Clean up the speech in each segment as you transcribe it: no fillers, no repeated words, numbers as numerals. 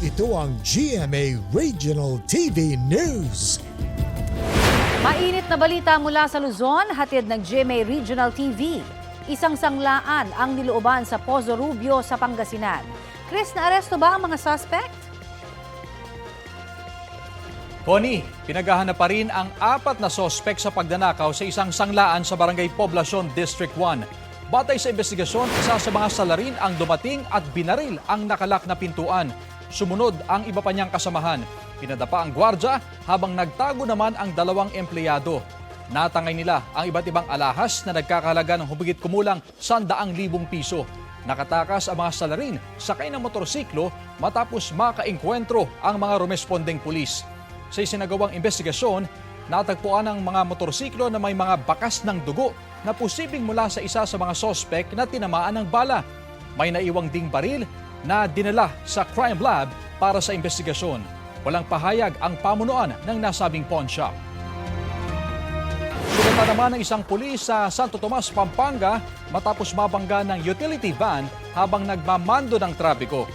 Ito ang GMA Regional TV News. Mainit na balita mula sa Luzon, hatid ng GMA Regional TV. Isang sanglaan ang nilooban sa Pozo Rubio sa Pangasinan. Chris, naaresto ba ang mga suspect? Connie, pinaghahanap pa rin ang 4 na sospek sa pagnanakaw sa isang sanglaan sa Barangay Poblacion, District 1. Batay sa investigasyon, isa sa mga salarin ang dumating at binaril ang nakalak na pintuan. Sumunod ang iba pa niyang kasamahan. Pinadapa ang gwardya habang nagtago naman ang 2 empleyado. Natangay nila ang iba't ibang alahas na nagkakahalaga ng humigit kumulang 100,000 piso. Nakatakas ang mga salarin sakay ng motorsiklo matapos makaengkwentro ang mga rumespondeng pulis. Sa isinagawang investigasyon, natagpuan ang mga motorsiklo na may mga bakas ng dugo na posibleng mula sa isa sa mga sospek na tinamaan ng bala. May naiwang ding baril na dinala sa crime lab para sa investigasyon. Walang pahayag ang pamunuan ng nasabing pawn shop. Sugatan naman ng isang pulis sa Santo Tomas, Pampanga matapos mabangga ng utility van habang nagmamando ng trapiko.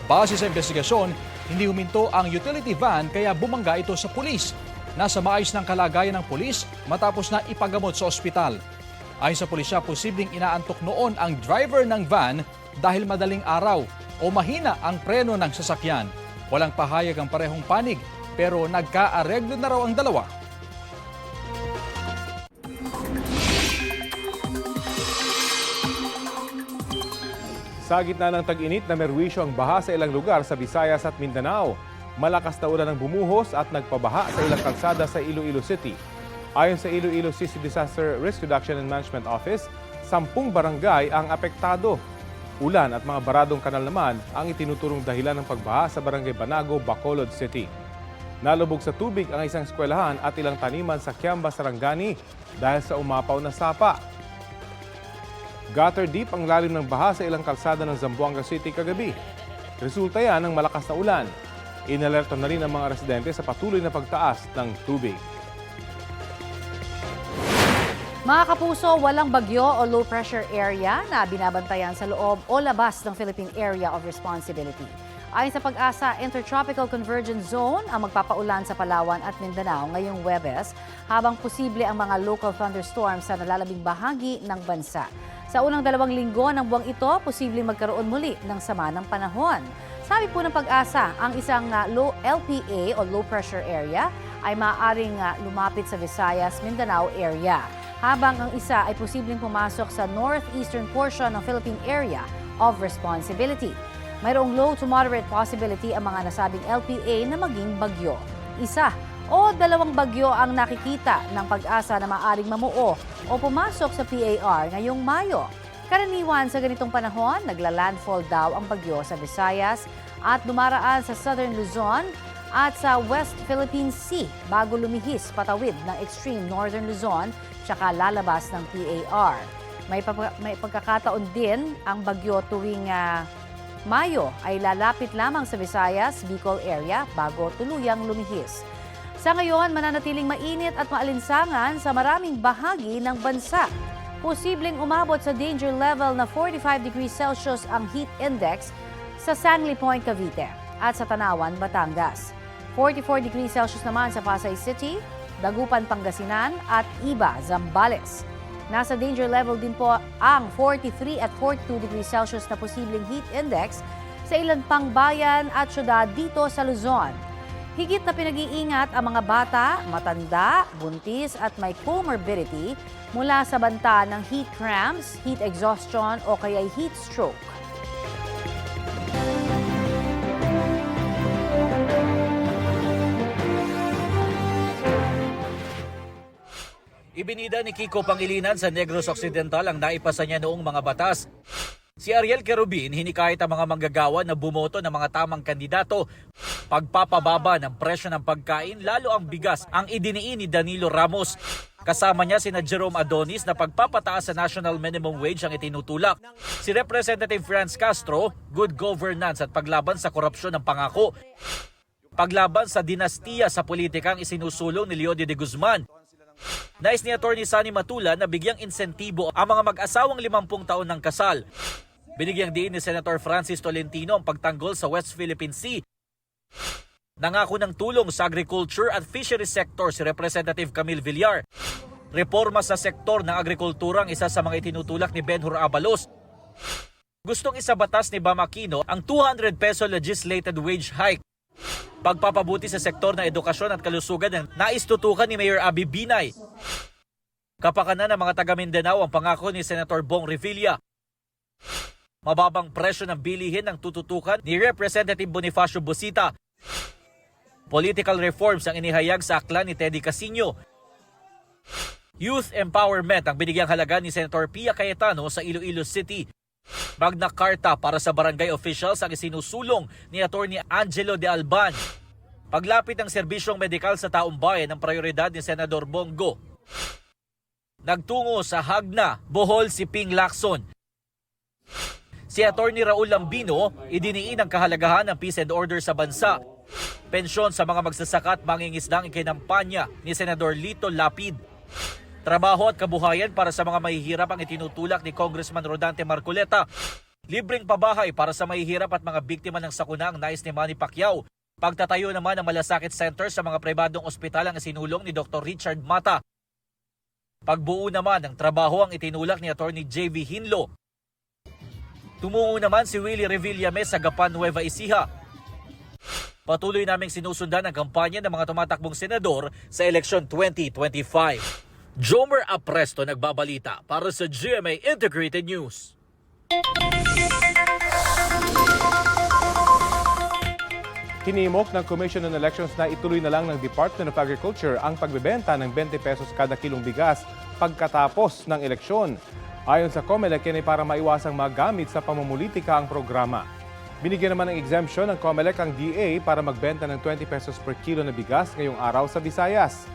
Base sa investigasyon, hindi huminto ang utility van kaya bumangga ito sa pulis. Nasa maayos ng kalagayan ng pulis matapos na ipagamot sa ospital. Ayon sa pulisya, posibleng inaantok noon ang driver ng van dahil madaling araw o mahina ang preno ng sasakyan. Walang pahayag ang parehong panig pero nagkaareglo na raw ang dalawa. Sa gitna ng tag-init na merwisyo ang baha sa ilang lugar sa Visayas at Mindanao. Malakas na ulan ang bumuhos at nagpabaha sa ilang kalsada sa Iloilo City. Ayon sa Iloilo City Disaster Risk Reduction and Management Office, 10 barangay ang apektado. Ulan at mga baradong kanal naman ang itinuturong dahilan ng pagbaha sa Barangay Banago, Bacolod City. Nalubog sa tubig ang isang eskwelahan at ilang taniman sa Kiamba, Sarangani dahil sa umapaw na sapa. Gutter deep ang lalim ng baha sa ilang kalsada ng Zamboanga City kagabi. Resulta yan ng malakas na ulan. Inalerto na rin ang mga residente sa patuloy na pagtaas ng tubig. Mga kapuso, walang bagyo o low pressure area na binabantayan sa loob o labas ng Philippine Area of Responsibility. Ayon sa Pag-asa, Intertropical Convergence Zone ang magpapaulan sa Palawan at Mindanao ngayong Huwebes habang posible ang mga local thunderstorms sa nalalabing bahagi ng bansa. Sa unang 2 linggo ng buwang ito, posibleng magkaroon muli ng sama ng panahon. Sabi po ng Pag-asa, ang isang low LPA o low pressure area ay maaaring lumapit sa Visayas, Mindanao area, habang ang isa ay posibleng pumasok sa northeastern portion ng Philippine Area of Responsibility. Mayroong low to moderate possibility ang mga nasabing LPA na maging bagyo. Isa o 2 bagyo ang nakikita ng Pag-asa na maaaring mamuo o pumasok sa PAR ngayong Mayo. Karaniwan sa ganitong panahon, nagla-landfall daw ang bagyo sa Visayas at dumaraan sa Southern Luzon at sa West Philippine Sea bago lumihis patawid ng extreme Northern Luzon tsaka lalabas ng PAR. May pagkakataon din ang bagyo tuwing Mayo ay lalapit lamang sa Visayas, Bicol area bago tuluyang lumihis. Sa ngayon, mananatiling mainit at maalinsangan sa maraming bahagi ng bansa. Posibleng umabot sa danger level na 45 degrees Celsius ang heat index sa Sangley Point, Cavite at sa Tanawan, Batangas. 44 degrees Celsius naman sa Pasay City, Dagupan, Pangasinan at Iba, Zambales. Nasa danger level din po ang 43 at 42 degrees Celsius na posibleng heat index sa ilan pang bayan at syudad dito sa Luzon. Higit na pinag-iingat ang mga bata, matanda, buntis at may comorbidity mula sa banta ng heat cramps, heat exhaustion o kaya heat stroke. Ibinida ni Kiko Pangilinan sa Negros Occidental ang naipasa niya noong mga batas. Si Ariel Querubin hinikayat ang mga manggagawa na bumoto ng mga tamang kandidato. Pagpapababa ng presyo ng pagkain, lalo ang bigas, ang idiniin ni Danilo Ramos. Kasama niya sina Jerome Adonis na pagpapataas sa national minimum wage ang itinutulak. Si Representative Franz Castro, good governance at paglaban sa korupsyon ng pangako. Paglaban sa dinastiya sa politika ang isinusulong ni Leody de Guzman. Nais ni Atty. Sunny Matula na bigyang insentibo ang mga mag-asawang 50 taon ng kasal. Binigyang diin ni Senator Francis Tolentino ang pagtanggol sa West Philippine Sea Nangako ng tulong sa agriculture at fisheries sector si Representative Camille Villar. Reforma sa sektor ng agrikultura ang isa sa mga itinutulak ni Benhur Abalos. Gustong isabatas ni Bam Aquino ang 200 peso legislated wage hike. Pagpapabuti sa sektor ng edukasyon at kalusugan ang naistutukan ni Mayor Abby Binay. Kapakanan ng mga taga Mindanao ang pangako ni Senator Bong Revilla. Mababang presyo ng bilihin ang tututukan ni Representative Bonifacio Busita. Political reforms ang inihayag sa akla ni Teddy Casino. Youth empowerment ang binigyang halaga ni Senator Pia Cayetano sa Iloilo City. Magna Carta para sa barangay officials ang isinusulong ni Atty. Angelo de Alban. Paglapit ng serbisyong medikal sa taong bayan ang prioridad ni Senador Bongo. Nagtungo sa Hagna, Bohol si Ping Lacson. Si Atty. Raul Lambino idiniin ang kahalagahan ng peace and order sa bansa. Pensyon sa mga magsasaka at mangingisdang ikinampanya ni Senador Lito Lapid. Trabaho at kabuhayan para sa mga mahihirap ang itinutulak ni Congressman Rodante Marcoleta. Libreng pabahay para sa mahihirap at mga biktima ng sakuna ang nais ni Manny Pacquiao. Pagtatayo naman ng malasakit center sa mga pribadong ospital ang isinulong ni Dr. Richard Mata. Pagbuo naman ng trabaho ang itinulak ni Atty. J.V. Hinlo. Tumungo naman si Willie Revillame sa Gapan, Nueva Ecija. Patuloy naming sinusundan ang kampanya ng mga tumatakbong senador sa eleksyon 2025. Jomer Apresto nagbabalita para sa GMA Integrated News. Hinimok ng Commission on Elections na ituloy na lang ng Department of Agriculture ang pagbebenta ng 20 pesos kada kilong bigas pagkatapos ng eleksyon. Ayon sa COMELEC, yan ay para maiwasang magamit sa pamumulitika ang programa. Binigyan naman ng exemption ng COMELEC ang DA para magbenta ng 20 pesos per kilo na bigas ngayong araw sa Visayas.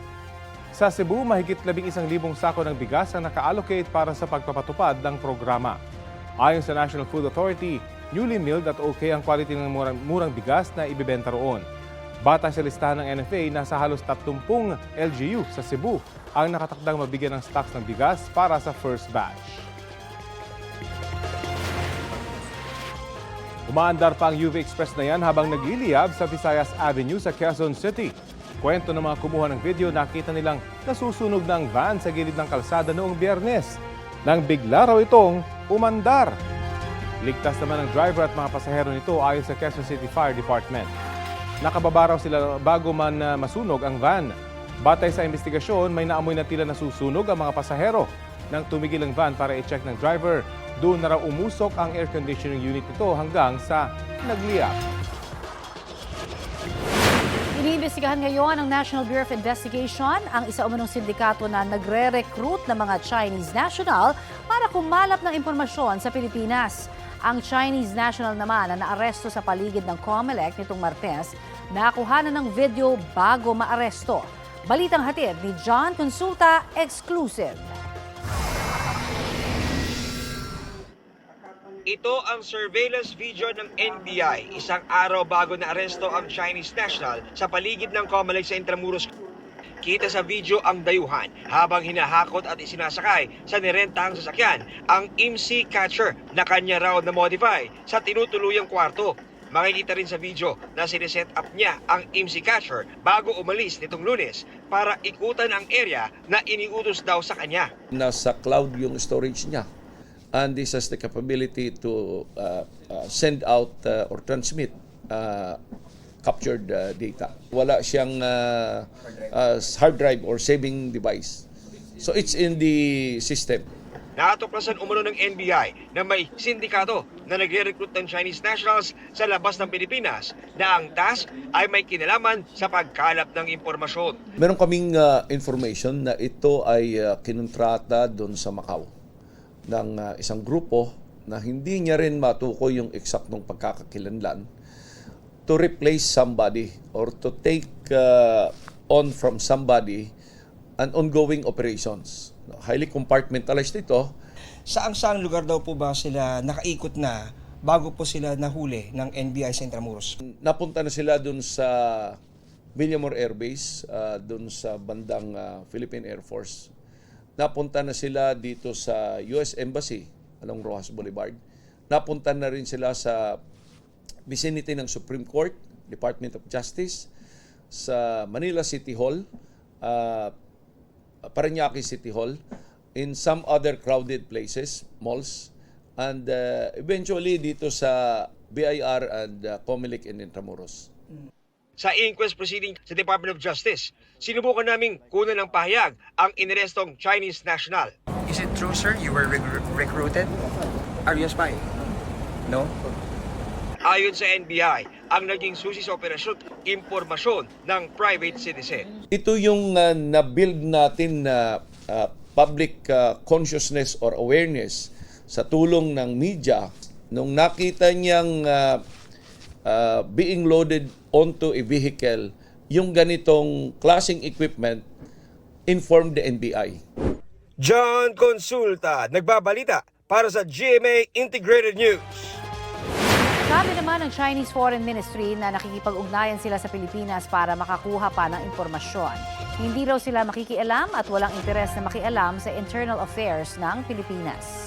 Sa Cebu, mahigit 11,000 sako ng bigas ang naka-allocate para sa pagpapatupad ng programa. Ayon sa National Food Authority, newly milled at okay ang quality ng murang bigas na ibibenta roon. Batay sa listahan ng NFA, nasa halos 30 LGU sa Cebu ang nakatakdang mabigyan ng stocks ng bigas para sa first batch. Umaandar pa ang UV Express na yan habang nagliliyab sa Visayas Avenue sa Quezon City. Kwento ng mga kumuha ng video, nakita nilang nasusunog ng van sa gilid ng kalsada noong Biyernes. Nang bigla raw itong umandar. Ligtas naman ang driver at mga pasahero nito ayon sa Quezon City Fire Department. Nakababa raw sila bago man masunog ang van. Batay sa investigasyon, may naamoy na tila nasusunog ang mga pasahero. Nang tumigil ang van para i-check ng driver, doon na raw umusok ang air conditioning unit nito hanggang sa nagliyab. Iniimbestigahan ngayon ng National Bureau of Investigation ang isa umanong sindikato na nagre-recruit ng mga Chinese national para kumalap ng impormasyon sa Pilipinas. Ang Chinese national naman na naaresto sa paligid ng COMELEC nitong Martes, nakuha na ng video bago maaresto. Balitang hatid ni John Consulta, exclusive. Ito ang surveillance video ng NBI isang araw bago na aresto ang Chinese national sa paligid ng COMELEC sa Intramuros. Kita sa video ang dayuhan habang hinahakot at isinasakay sa nirentahang sasakyan ang IMSI catcher na kanya raw na modify sa tinutuluyang kwarto. Makikita rin sa video na siniset up niya ang IMSI catcher bago umalis nitong Lunes para ikutan ang area na iniutos daw sa kanya. Nasa cloud yung storage niya. And this has the capability to send out or transmit captured data. Wala siyang hard drive or saving device. So it's in the system. Natuklasan umano ng NBI na may sindikato na nagre-recruit ng Chinese nationals sa labas ng Pilipinas na ang task ay may kinalaman sa pagkalap ng impormasyon. Meron kaming information na ito ay kinontrata doon sa Macau ng isang grupo na hindi niya rin matukoy yung eksaktong pagkakakilanlan to replace somebody or to take on from somebody an ongoing operations. Highly compartmentalized ito. Saang lugar daw po ba sila nakaikot na bago po sila nahuli ng NBI sa Intramuros? Napunta na sila dun sa Villamor Air Base, dun sa bandang Philippine Air Force. Napunta na sila dito sa US Embassy along Rojas Boulevard. Napunta na rin sila sa vicinity ng Supreme Court Department of Justice, sa Manila City Hall, Parañaque City Hall, in some other crowded places, malls, and eventually dito sa BIR and COMELEC in Intramuros. Sa inquest proceeding sa Department of Justice, sinubukan naming kunan ng pahayag ang inarestong Chinese national. Is it true, sir, you were recruited? Are you a spy? No? Ayon sa NBI, ang naging susi sa operasyon, impormasyon ng private citizen. Ito yung na-build natin na public consciousness or awareness sa tulong ng media nung nakita niyang being loaded onto a vehicle yung ganitong klaseng equipment, informed the NBI. John Consulta, nagbabalita para sa GMA Integrated News. Sabi naman ng Chinese Foreign Ministry na nakikipag-ugnayan sila sa Pilipinas para makakuha pa ng impormasyon. Hindi raw sila makikialam at walang interes na makialam sa internal affairs ng Pilipinas.